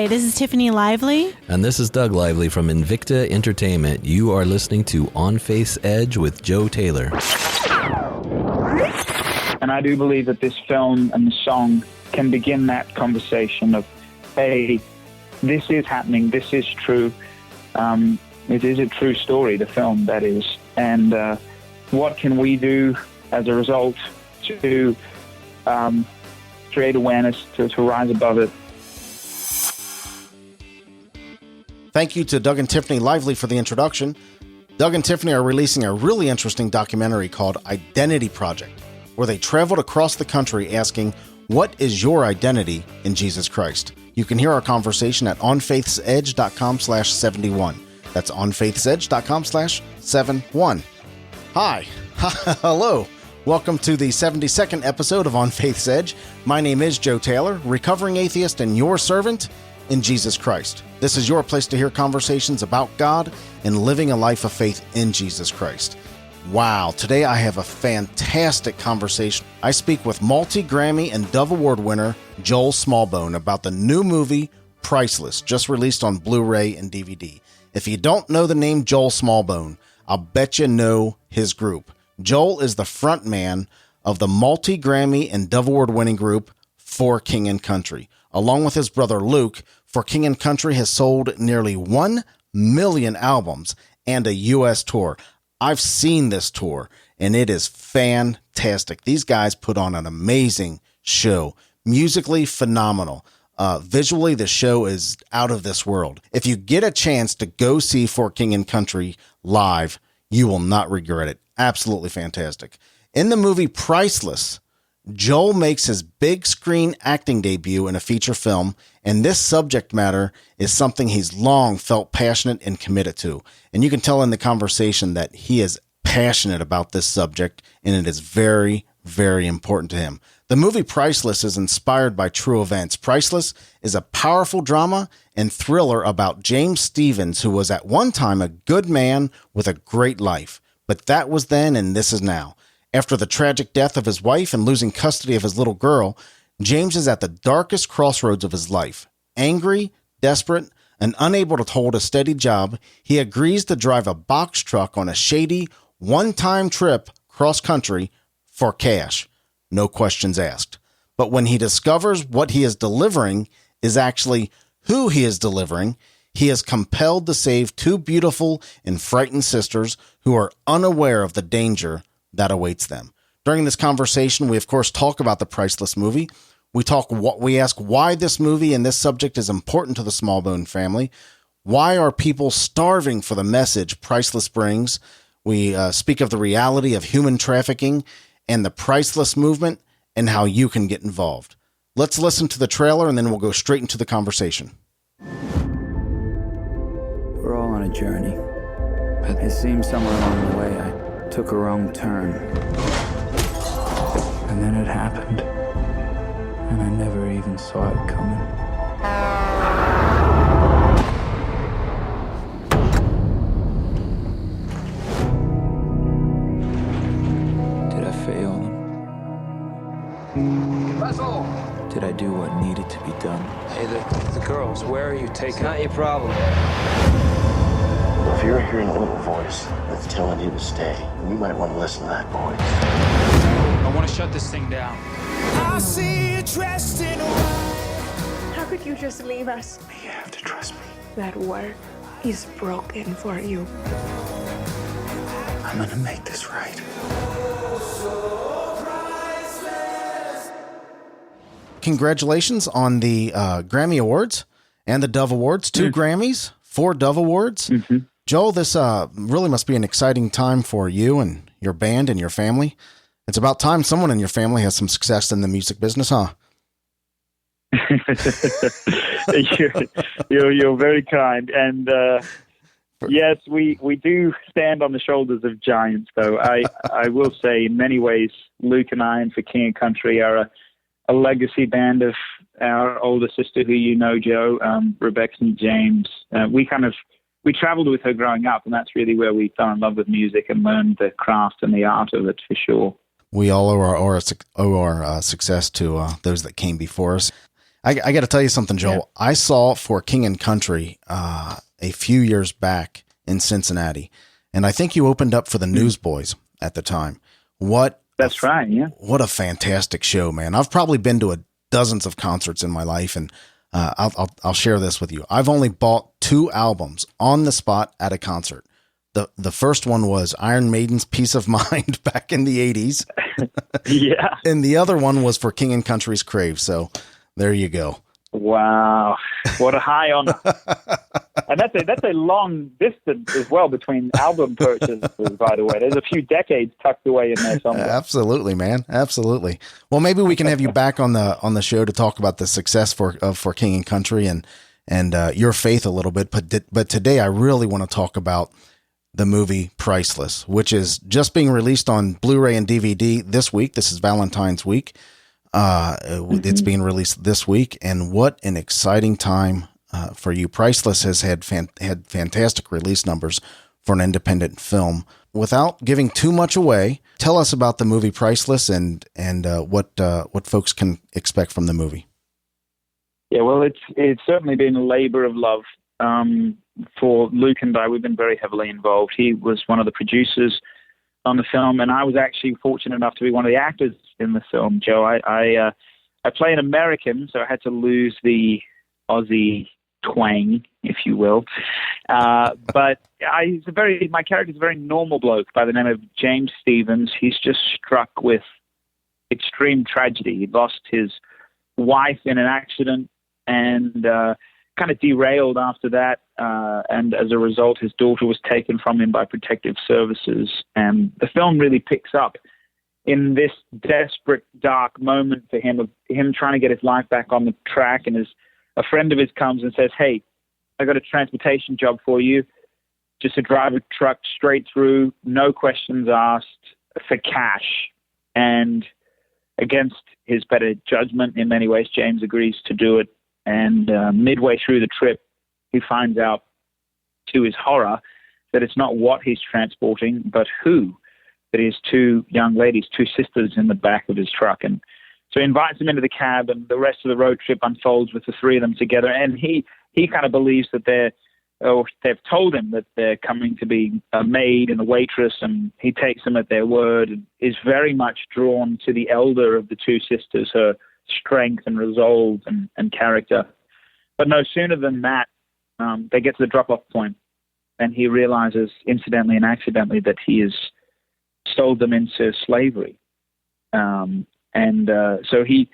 Hi, this is Tiffany Lively. And this is Doug Lively from Invicta Entertainment. You are listening to On Faith's Edge with Joe Taylor. And I do believe that this film and the song can begin that conversation of, hey, this is happening, this is true. It is a true story, the film, that is. And what can we do as a result to create awareness, to rise above it? Thank you to Doug and Tiffany Lively for the introduction. Doug and Tiffany are releasing a really interesting documentary called Identity Project, where they traveled across the country asking, what is your identity in Jesus Christ? You can hear our conversation at onfaithsedge.com/71. That's onfaithsedge.com/71. Hi. Hello. Welcome to the 72nd episode of On Faith's Edge. My name is Joe Taylor, recovering atheist and your servant in Jesus Christ. This is your place to hear conversations about God and living a life of faith in Jesus Christ. Wow, today I have a fantastic conversation. I speak with multi-Grammy and Dove Award winner Joel Smallbone about the new movie Priceless, just released on Blu-ray and DVD. If you don't know the name Joel Smallbone, I'll bet you know his group. Joel is the front man of the multi-Grammy and Dove Award winning group For King and Country. Along with his brother Luke, For King and Country has sold nearly 1 million albums and a U.S. tour. I've seen this tour, and it is fantastic. These guys put on an amazing show. Musically phenomenal. Visually, the show is out of this world. If you get a chance to go see For King and Country live, you will not regret it. Absolutely fantastic. In the movie Priceless, Joel makes his big screen acting debut in a feature film, and this subject matter is something he's long felt passionate and committed to. And you can tell in the conversation that he is passionate about this subject, and it is very, very important to him. The movie Priceless is inspired by true events. Priceless is a powerful drama and thriller about James Stevens, who was at one time a good man with a great life. But that was then, and this is now. After the tragic death of his wife and losing custody of his little girl, James is at the darkest crossroads of his life. Angry, desperate, and unable to hold a steady job, he agrees to drive a box truck on a shady, one-time trip cross-country for cash. No questions asked. But when he discovers what he is delivering is actually who he is delivering, he is compelled to save two beautiful and frightened sisters who are unaware of the danger that awaits them. During this conversation, we of course talk about the Priceless movie. We ask why this movie and this subject is important to the Smallbone family. Why are people starving for the message Priceless brings? We speak of the reality of human trafficking and the Priceless Movement and how you can get involved. Let's listen to the trailer and then we'll go straight into the conversation. We're all on a journey. But it seems somewhere along the way I took a wrong turn. And then it happened. And I never even saw it coming. Did I fail them? Did I do what needed to be done? Hey, the girls, where are you taking? It's not your problem. If you're hearing a little voice that's telling you to stay, you might want to listen to that voice. I want to shut this thing down. I see you dressed in white. How could you just leave us? You have to trust me. That work is broken for you. I'm gonna make this right. Congratulations on the Grammy Awards and the Dove Awards. 2 Grammys, 4 Dove Awards. Mm-hmm. Joel, this really must be an exciting time for you and your band and your family. It's about time someone in your family has some success in the music business, huh? You're very kind. And yes, we do stand on the shoulders of giants, though. I will say in many ways, Luke and I and For King and Country are a legacy band of our older sister, who you know, Joe, Rebecca and James. We traveled with her growing up, and that's really where we fell in love with music and learned the craft and the art of it, for sure. We all owe our success to those that came before us. I got to tell you something, Joel. Yeah. I saw For King and Country a few years back in Cincinnati, and I think you opened up for the Newsboys at the time. That's right, yeah. What a fantastic show, man. I've probably been to dozens of concerts in my life, and I'll share this with you. I've only bought 2 albums on the spot at a concert. The first one was Iron Maiden's Peace of Mind back in the 80s. Yeah. And the other one was For King and Country's Crave. So there you go. Wow. What a high honor. And that's a long distance as well between album purchases, by the way. There's a few decades tucked away in there somewhere. Absolutely, man. Absolutely. Well, maybe we can have you back on the show to talk about the success for King and Country and your faith a little bit. But today I really want to talk about the movie Priceless, which is just being released on Blu-ray and DVD this week. This is Valentine's week. It's being released this week, and what an exciting time for you. Priceless has had fantastic release numbers for an independent film. Without giving too much away, tell us about the movie Priceless and what folks can expect from the movie. Yeah, well, it's certainly been a labor of love. For Luke and I, we've been very heavily involved. He was one of the producers on the film, and I was actually fortunate enough to be one of the actors in the film, Joe. I play an American, so I had to lose the Aussie twang, if you will. But my character's a very normal bloke by the name of James Stevens. He's just struck with extreme tragedy. He lost his wife in an accident and kind of derailed after that. And as a result, his daughter was taken from him by protective services. And the film really picks up in this desperate, dark moment for him, of him trying to get his life back on the track. And a friend of his comes and says, "Hey, I got a transportation job for you. Just to drive a truck straight through, no questions asked, for cash." And against his better judgment, in many ways, James agrees to do it. And midway through the trip, he finds out, to his horror, that it's not what he's transporting, but who. That he has 2 young ladies, 2 sisters in the back of his truck. And so he invites them into the cab, and the rest of the road trip unfolds with the 3 of them together. And he kind of believes that they've told him that they're coming to be a maid and a waitress, and he takes them at their word and is very much drawn to the elder of the 2 sisters, her strength and resolve and character. But no sooner than that, they get to the drop-off point, and he realizes, incidentally and accidentally, that he has sold them into slavery. So he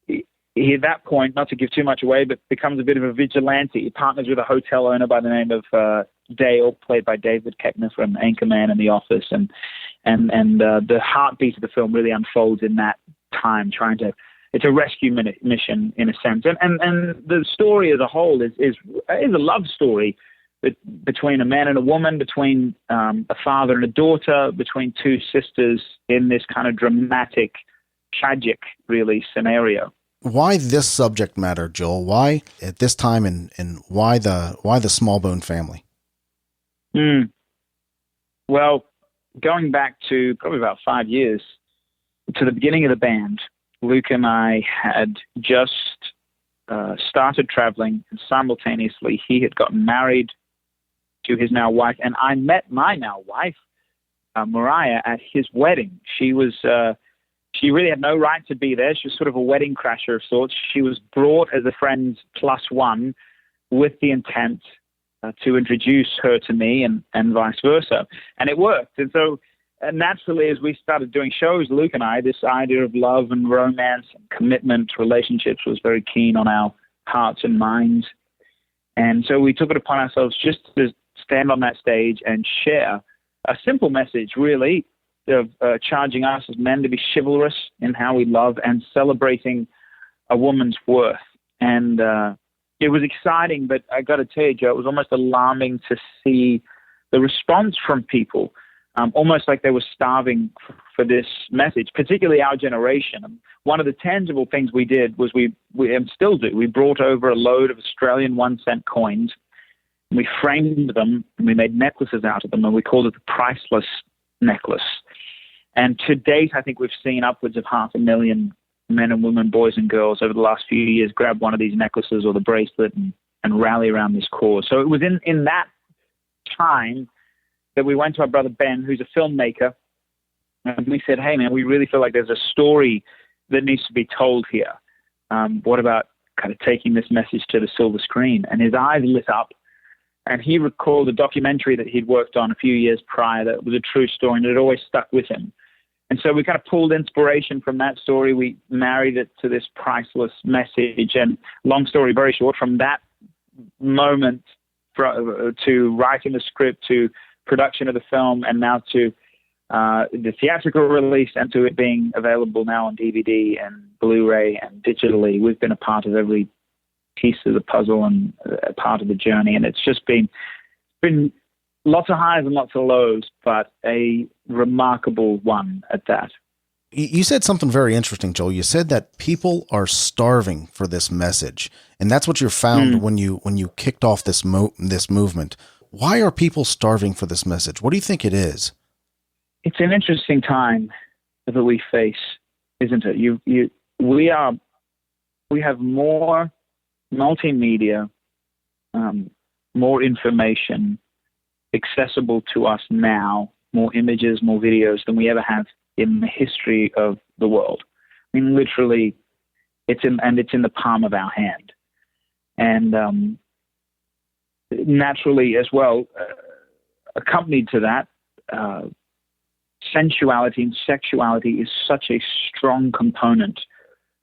at that point, not to give too much away, but becomes a bit of a vigilante. He partners with a hotel owner by the name of Dale, played by David Koechner from Anchorman and The Office, and the heartbeat of the film really unfolds in that time, it's a rescue mission in a sense, and the story as a whole is a love story between a man and a woman, between a father and a daughter, between 2 sisters in this kind of dramatic, tragic, really, scenario. Why this subject matter, Joel? Why at this time, and why the Smallbone family? Well, going back to probably about 5 years to the beginning of the band, Luke and I had just started traveling, and simultaneously he had gotten married to his now wife, and I met my now wife, Mariah, at his wedding. She really had no right to be there. She was sort of a wedding crasher of sorts. She was brought as a friend +1 with the intent to introduce her to me and vice versa. And it worked. And so naturally, as we started doing shows, Luke and I, this idea of love and romance and commitment, relationships was very keen on our hearts and minds. And so we took it upon ourselves just to stand on that stage and share a simple message, really, of charging us as men to be chivalrous in how we love and celebrating a woman's worth. And it was exciting, but I got to tell you, Joe, it was almost alarming to see the response from people, almost like they were starving for this message, particularly our generation. And one of the tangible things we did was we and still do, we brought over a load of Australian 1-cent coins, and we framed them, and we made necklaces out of them, and we called it the Priceless Necklace. And to date, I think we've seen upwards of 500,000 men and women, boys and girls over the last few years grab one of these necklaces or the bracelet and rally around this cause. So it was in that time that we went to our brother Ben, who's a filmmaker, and we said, hey, man, we really feel like there's a story that needs to be told here. What about kind of taking this message to the silver screen? And his eyes lit up, and he recalled a documentary that he'd worked on a few years prior that was a true story, and it had always stuck with him. And so we kind of pulled inspiration from that story. We married it to this priceless message. And long story very short, from that moment to writing the script, to production of the film, and now to the theatrical release, and to it being available now on DVD and Blu-ray and digitally, we've been a part of every piece of the puzzle and a part of the journey. And it's just been lots of highs and lots of lows, but a remarkable one at that. You said something very interesting, Joel. You said that people are starving for this message, and that's what you found when you kicked off this movement. Why are people starving for this message? What do you think it is? It's an interesting time that we face, isn't it? We have more multimedia, more information accessible to us now, more images, more videos than we ever have in the history of the world. I mean, literally, it's in the palm of our hand. And naturally as well, accompanied to that, sensuality and sexuality is such a strong component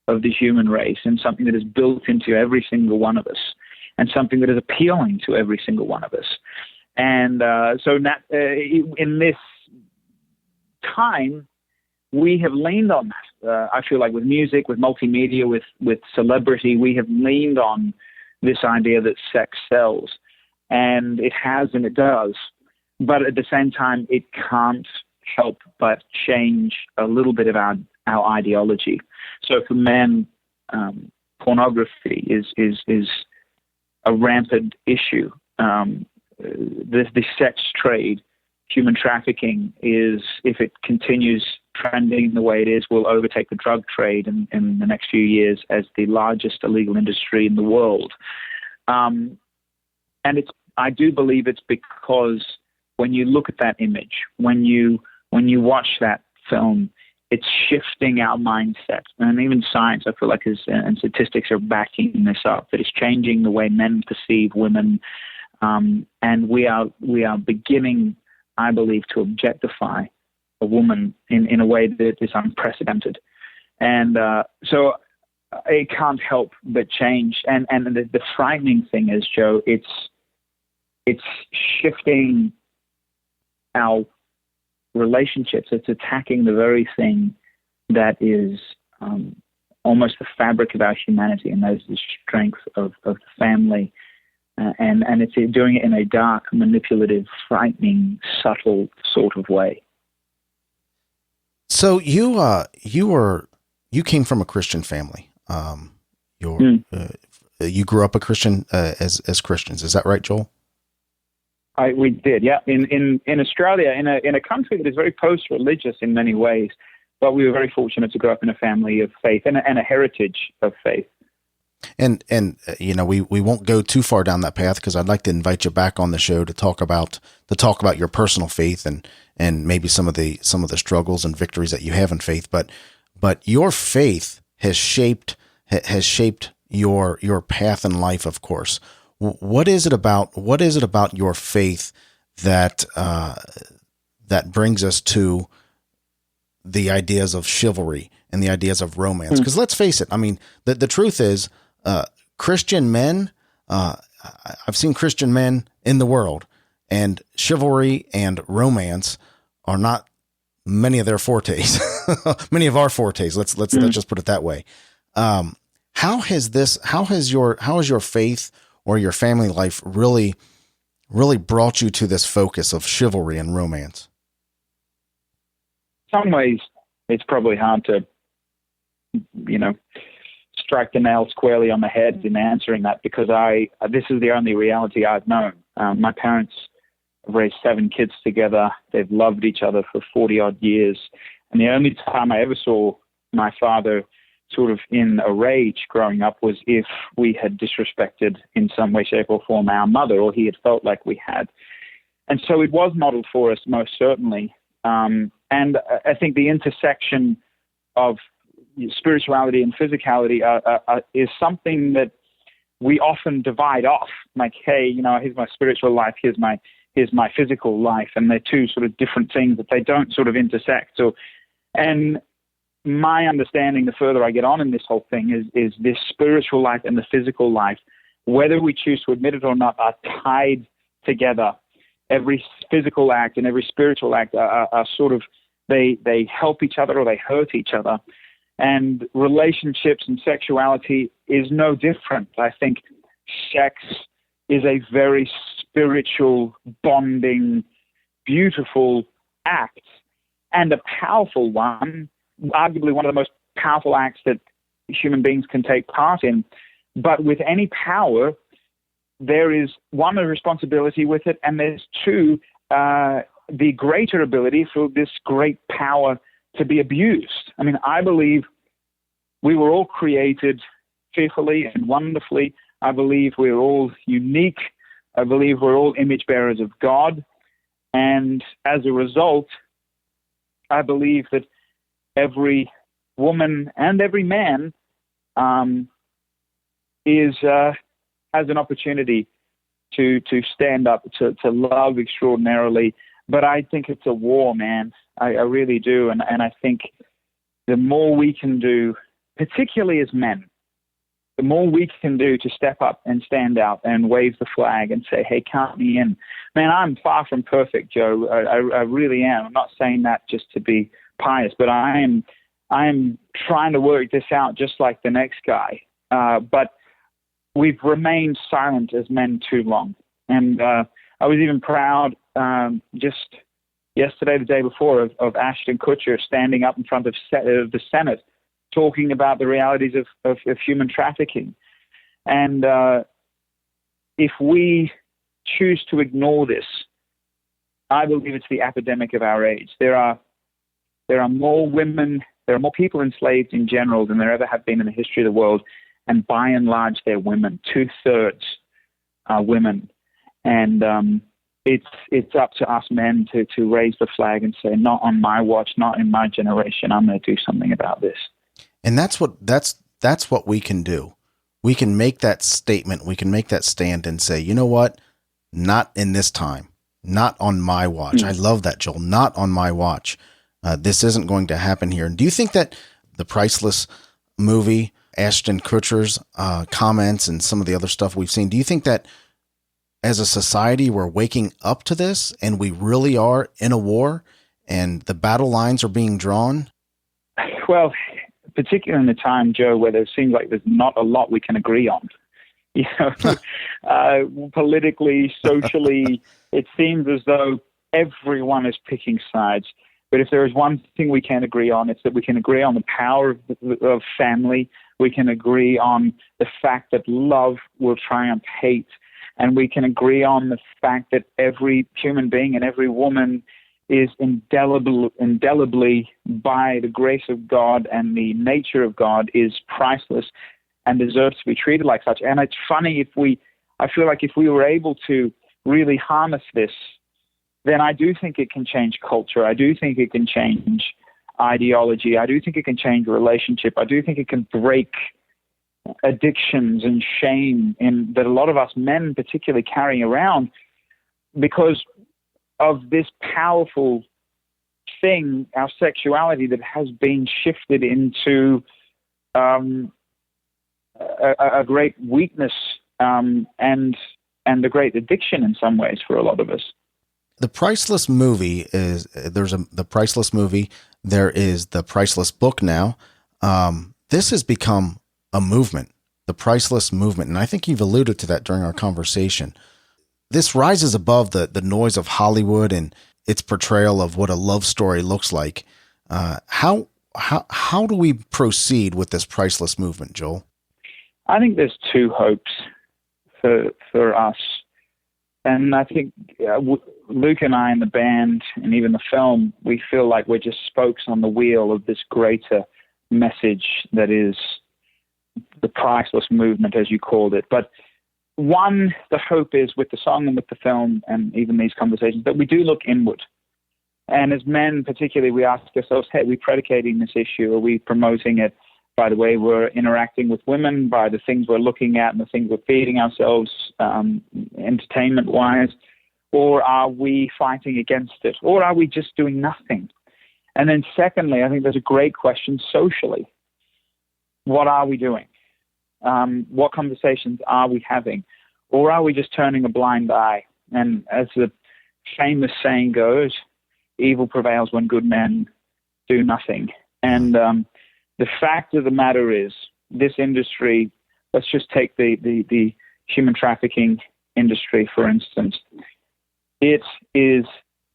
of the human race, and something that is built into every single one of us, and something that is appealing to every single one of us. And so in this time, we have leaned on that. I feel like with music, with multimedia, with celebrity, we have leaned on this idea that sex sells. And it has, and it does. But at the same time, it can't help but change a little bit of our ideology. So for men, pornography is a rampant issue. The sex trade, human trafficking is, if it continues trending the way it is, will overtake the drug trade in the next few years as the largest illegal industry in the world. And I do believe it's because when you look at that image, when you watch that film, it's shifting our mindset. And even science, I feel like, and statistics are backing this up, that it's changing the way men perceive women. And we are beginning, I believe, to objectify a woman in a way that is unprecedented. And so it can't help but change. And the frightening thing is, Joe, it's shifting our relationships. It's attacking the very thing that is almost the fabric of our humanity, and that is the strength of the family. And it's doing it in a dark, manipulative, frightening, subtle sort of way. So you came from a Christian family. You grew up a Christian as Christians. Is that right, Joel? We did, yeah. In Australia, in a country that is very post-religious in many ways, but we were very fortunate to grow up in a family of faith and a heritage of faith. And we won't go too far down that path, because I'd like to invite you back on the show to talk about your personal faith and maybe some of the struggles and victories that you have in faith. But your faith has shaped your path in life, of course. What is it about your faith that brings us to the ideas of chivalry and the ideas of romance? Because let's face it, I mean, the truth is, Christian men, I've seen Christian men in the world, and chivalry and romance are not many of their fortes, many of our fortes. Let's just put it that way. How has your faith or your family life really brought you to this focus of chivalry and romance? In some ways, it's probably hard to, strike the nail squarely on the head in answering that, because this is the only reality I've known. My parents have raised 7 kids together. They've loved each other for 40 odd years. And the only time I ever saw my father sort of in a rage growing up was if we had disrespected in some way, shape, or form our mother, or he had felt like we had. And so it was modeled for us, most certainly. And I think the intersection of spirituality and physicality is something that we often divide off. Like, hey, here's my spiritual life, here's my physical life, and they're two sort of different things that they don't sort of intersect. And my understanding, the further I get on in this whole thing, is this spiritual life and the physical life, whether we choose to admit it or not, are tied together. Every physical act and every spiritual act are sort of, they help each other or they hurt each other. And relationships and sexuality is no different. I think sex is a very spiritual, bonding, beautiful act, and a powerful one, arguably one of the most powerful acts that human beings can take part in. But with any power, there is, one, a responsibility with it, and there's two, the greater ability for this great power to be abused. I mean, I believe we were all created fearfully and wonderfully. I believe we're all unique. I believe we're all image bearers of God. And as a result, I believe that every woman and every man has an opportunity to stand up, to love extraordinarily. But I think it's a war, man. I really do. And I think the more we can do, particularly as men, the more we can do to step up and stand out and wave the flag and say, hey, count me in. Man, I'm far from perfect, Joe. I really am. I'm not saying that just to be pious, but I am trying to work this out just like the next guy. But we've remained silent as men too long. And I was even proud just yesterday, the day before, of Ashton Kutcher standing up in front of the Senate talking about the realities of human trafficking. And if we choose to ignore this, I believe it's the epidemic of our age. There are more women, there are more people enslaved in general than there ever have been in the history of the world. And by and large, they're women. 2/3 are women. And it's up to us men to raise the flag and say, not on my watch, not in my generation. I'm going to do something about this. And that's what we can do. We can make that statement. We can make that stand and say, you know what? Not in this time. Not on my watch. I love that, Joel. Not on my watch. This isn't going to happen here. And do you think that the Priceless movie, Ashton Kutcher's comments and some of the other stuff we've seen, do you think that as a society we're waking up to this and we really are in a war and the battle lines are being drawn? Well, particularly in a time, Joe, where there seems like there's not a lot we can agree on. Politically, socially, it seems as though everyone is picking sides. But if there is one thing we can agree on, it's that we can agree on the power of family. We can agree on the fact that love will triumph hate. And we can agree on the fact that every human being and every woman is indelibly, by the grace of God and the nature of God, is priceless and deserves to be treated like such. And it's funny, I feel like if we were able to really harness this, then I do think it can change culture. I do think it can change ideology. I do think it can change relationship. I do think it can break addictions and shame that a lot of us men particularly carry around because of this powerful thing, our sexuality, that has been shifted into a great weakness and a great addiction in some ways for a lot of us. The Priceless movie the Priceless movie. There is the Priceless book now. This has become a movement, the Priceless Movement. And I think you've alluded to that during our conversation. This rises above the noise of Hollywood and its portrayal of what a love story looks like. How do we proceed with this Priceless Movement, Joel? I think there's two hopes for us. And I think Luke and I in the band and even the film, we feel like we're just spokes on the wheel of this greater message that is the Priceless Movement, as you called it. But one, the hope is with the song and with the film and even these conversations that we do look inward. And as men particularly, we ask ourselves, hey, are we predicating this issue? Are we promoting it by the way we're interacting with women, by the things we're looking at and the things we're feeding ourselves entertainment-wise? Or are we fighting against it? Or are we just doing nothing? And then secondly, I think there's a great question socially. What are we doing? What conversations are we having? Or are we just turning a blind eye? And as the famous saying goes, evil prevails when good men do nothing. And the fact of the matter is, this industry, let's just take the human trafficking industry, for instance. It is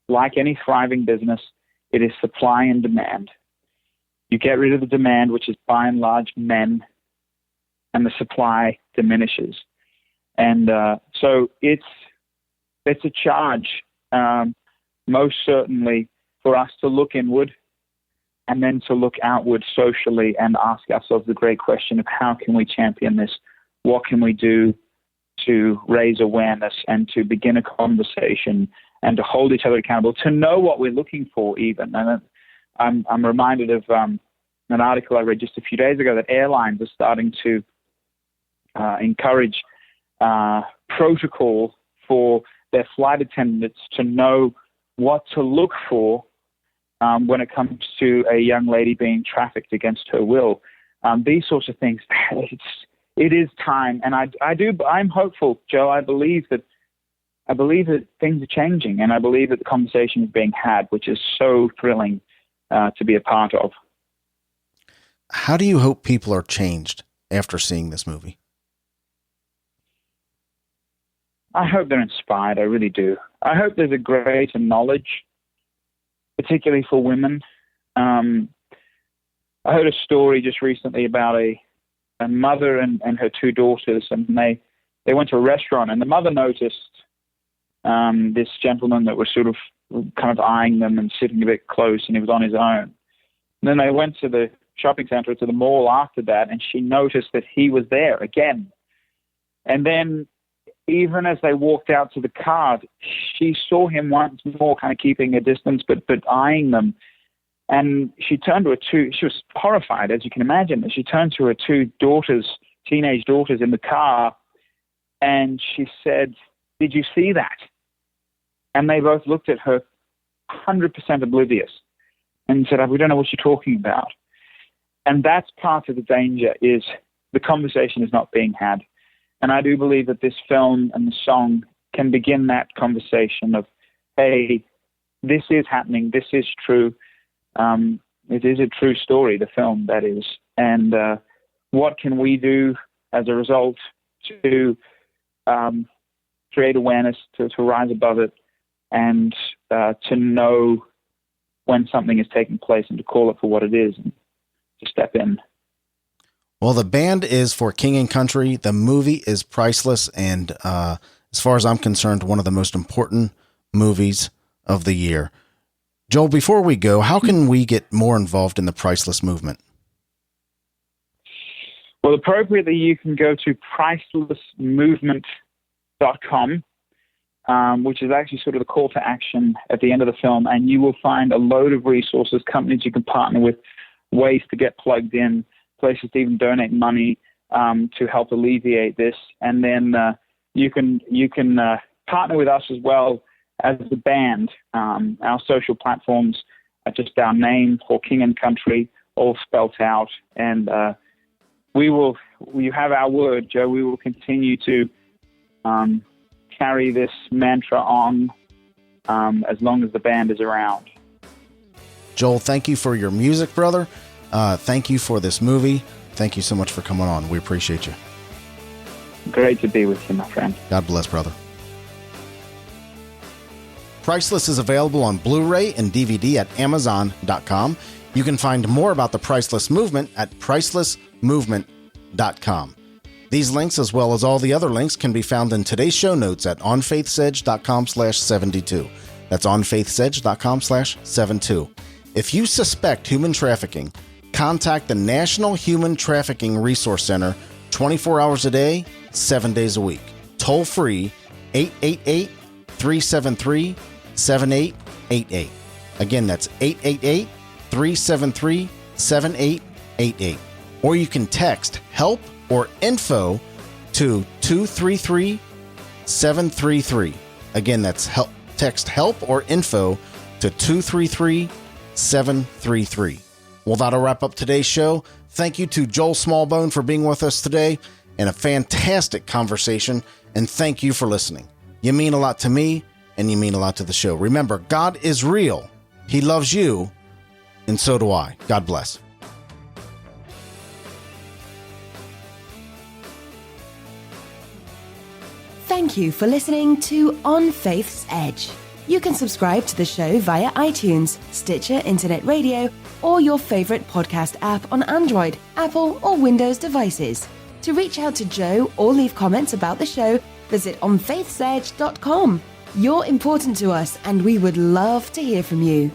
like any thriving business. It is supply and demand. You get rid of the demand, which is by and large men, and the supply diminishes. And so it's a charge, most certainly, for us to look inward and then to look outward socially and ask ourselves the great question of how can we champion this? What can we do to raise awareness and to begin a conversation and to hold each other accountable, to know what we're looking for even. And I'm reminded of an article I read just a few days ago that airlines are starting to encourage protocol for their flight attendants to know what to look for when it comes to a young lady being trafficked against her will. These sorts of things, it is time. And I'm hopeful, Joe. I believe that things are changing, and I believe that the conversation is being had, which is so thrilling to be a part of. How do you hope people are changed after seeing this movie? I hope they're inspired. I really do. I hope there's a greater knowledge, particularly for women. I heard a story just recently about a mother and her two daughters, and they went to a restaurant, and the mother noticed this gentleman that was sort of kind of eyeing them and sitting a bit close, and he was on his own. And then they went to the shopping center, to the mall after that, and she noticed that he was there again. And then even as they walked out to the car, she saw him once more, kind of keeping a distance, but eyeing them. And she turned to she was horrified, as you can imagine. She turned to her two daughters, teenage daughters in the car, and she said, "Did you see that?" And they both looked at her 100% oblivious and said, "We don't know what you're talking about." And that's part of the danger, is the conversation is not being had. And I do believe that this film and the song can begin that conversation of, hey, this is happening, this is true. It is a true story, the film, that is. And what can we do as a result to create awareness, to rise above it, and to know when something is taking place and to call it for what it is and to step in. Well, the band is For King and Country. The movie is Priceless. And as far as I'm concerned, one of the most important movies of the year. Joel, before we go, how can we get more involved in the Priceless movement? Well, appropriately, you can go to pricelessmovement.com, which is actually sort of the call to action at the end of the film, and you will find a load of resources, companies you can partner with, ways to get plugged in, places to even donate money to help alleviate this. And then you can partner with us as well as the band. Our social platforms are just our name, For King and Country, all spelt out. And you have our word, Joe. We will continue to carry this mantra on as long as the band is around. Joel, thank you for your music, brother. Thank you for this movie. Thank you so much for coming on. We appreciate you. Great to be with you, my friend. God bless, brother. Priceless is available on Blu-ray and DVD at Amazon.com. You can find more about the Priceless Movement at PricelessMovement.com. These links, as well as all the other links, can be found in today's show notes at onfaithsedge.com/72. That's onfaithsedge.com/72. If you suspect human trafficking, contact the National Human Trafficking Resource Center 24 hours a day, 7 days a week. Toll free 888-373-7888. Again, that's 888-373-7888. Or you can text HELP or INFO to 233-733. Again, that's help. Text HELP or INFO to 233-733. Well, that'll wrap up today's show. Thank you to Joel Smallbone for being with us today and a fantastic conversation. And thank you for listening. You mean a lot to me, and you mean a lot to the show. Remember, God is real. He loves you, and so do I. God bless. Thank you for listening to On Faith's Edge. You can subscribe to the show via iTunes, Stitcher Internet Radio, or your favorite podcast app on Android, Apple, or Windows devices. To reach out to Joe or leave comments about the show, visit onfaithsedge.com. You're important to us, and we would love to hear from you.